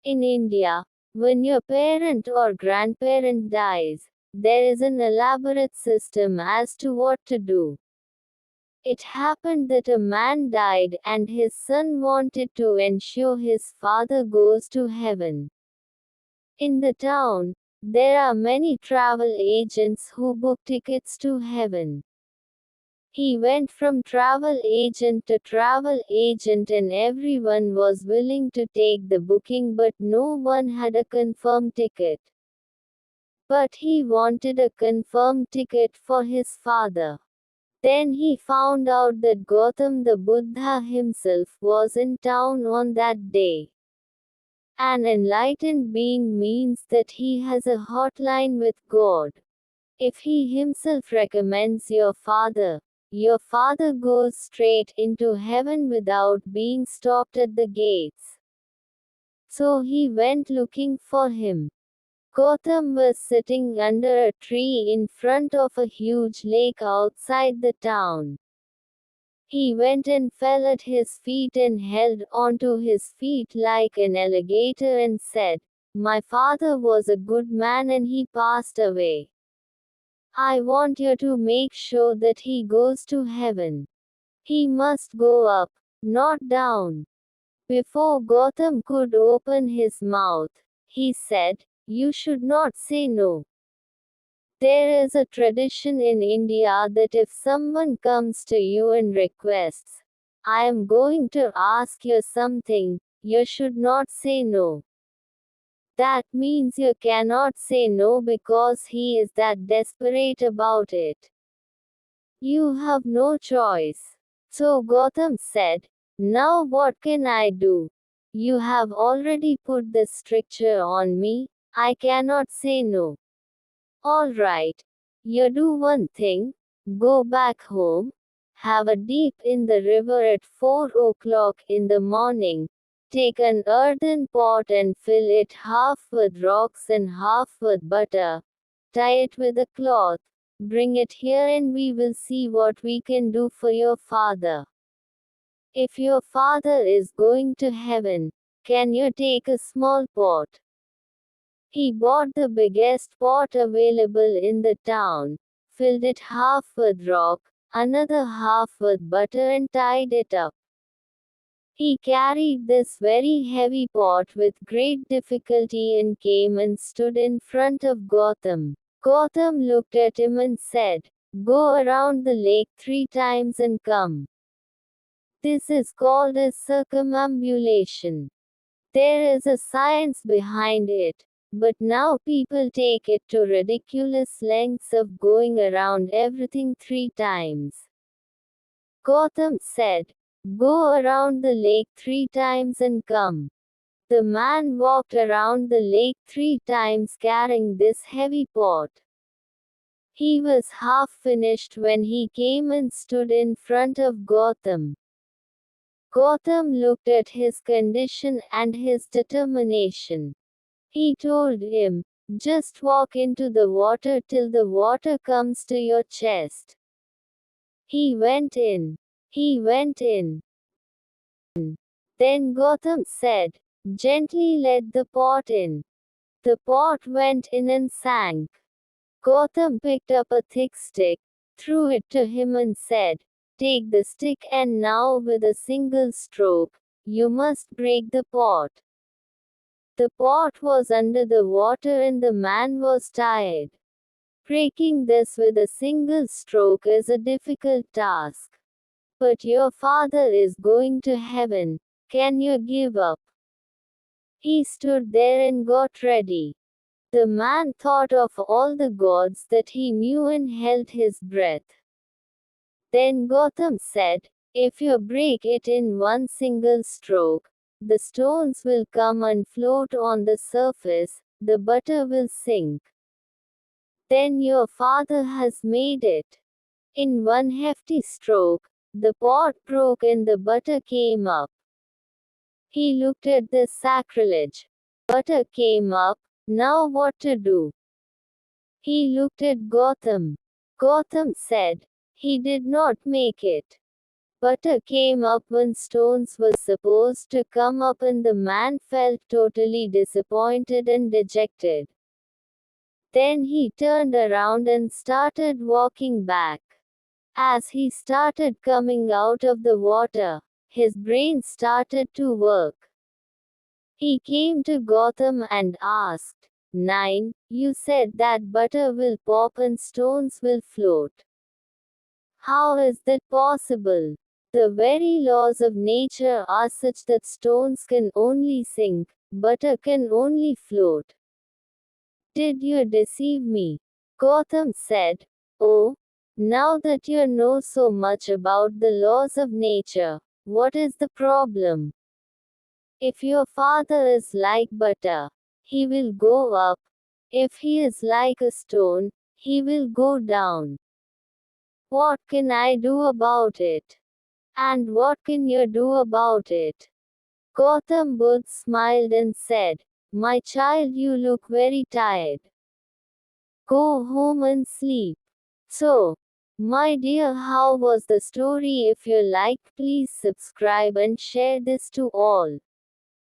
In India, when your parent or grandparent dies, there is an elaborate system as to what to do. It happened that a man died and his son wanted to ensure his father goes to heaven. In the town, there are many travel agents who book tickets to heaven. He went from travel agent to travel agent and everyone was willing to take the booking, but no one had a confirmed ticket. But he wanted a confirmed ticket for his father. Then he found out that Gautam the Buddha himself was in town on that day. An enlightened being means that he has a hotline with God. If he himself recommends your father goes straight into heaven without being stopped at the gates. So he went looking for him. Gautam was sitting under a tree in front of a huge lake outside the town. He went and fell at his feet and held onto his feet like an alligator and said, "My father was a good man and he passed away. I want you to make sure that he goes to heaven. He must go up, not down." Before Gautam could open his mouth, he said, "You should not say no." There is a tradition in India that if someone comes to you and requests, "I am going to ask you something," you should not say no. That means you cannot say no because he is that desperate about it. You have no choice. So Gautam said, "Now what can I do? You have already put the stricture on me, I cannot say no. All right. You do one thing. Go back home. Have a dip in the river at 4 o'clock in the morning. Take an earthen pot and fill it half with rocks and half with butter. Tie it with a cloth. Bring it here and we will see what we can do for your father. If your father is going to heaven, can you take a small pot?" He bought the biggest pot available in the town, filled it half with rock, another half with butter and tied it up. He carried this very heavy pot with great difficulty and came and stood in front of Gautam. Gautam looked at him and said, "Go around the lake 3 times and come." This is called as circumambulation. There is a science behind it, but now people take it to ridiculous lengths of going around everything 3 times. Gautam said, "Go around the lake 3 times and come." The man walked around the lake 3 times carrying this heavy pot. He was half finished when he came and stood in front of Gautam. Gautam looked at his condition and his determination. He told him, "Just walk into the water till the water comes to your chest." He went in. He went in. Then Gautam said, "Gently let the pot in." The pot went in and sank. Gautam picked up a thick stick, threw it to him and said, "Take the stick and now with a single stroke, you must break the pot." The pot was under the water and the man was tired. Breaking this with a single stroke is a difficult task. But your father is going to heaven, can you give up? He stood there and got ready. The man thought of all the gods that he knew and held his breath. Then Gautam said, "If you break it in one single stroke, the stones will come and float on the surface, the butter will sink. Then your father has made it." In one hefty stroke, the pot broke and the butter came up. He looked at this sacrilege. Butter came up, now what to do? He looked at Gautam. Gautam said, "He did not make it. butter came up when stones were supposed to come up, and the man felt totally disappointed and dejected. Then he turned around and started walking back. As he started coming out of the water, his brain started to work. He came to Gautam and asked, 9, you said that butter will pop and stones will float. How is that possible? The very laws of nature are such that stones can only sink, butter can only float. Did you deceive me? Gautam said, Oh, now that you know so much about the laws of nature, what is the problem? If your father is like butter, he will go up. If he is like a stone, he will go down. What can I do about it? And what can you do about it? Gautam Buddha smiled and said, My child, you look very tired. Go home and sleep. So, my dear, how was the story? If you like, please subscribe and share this to all.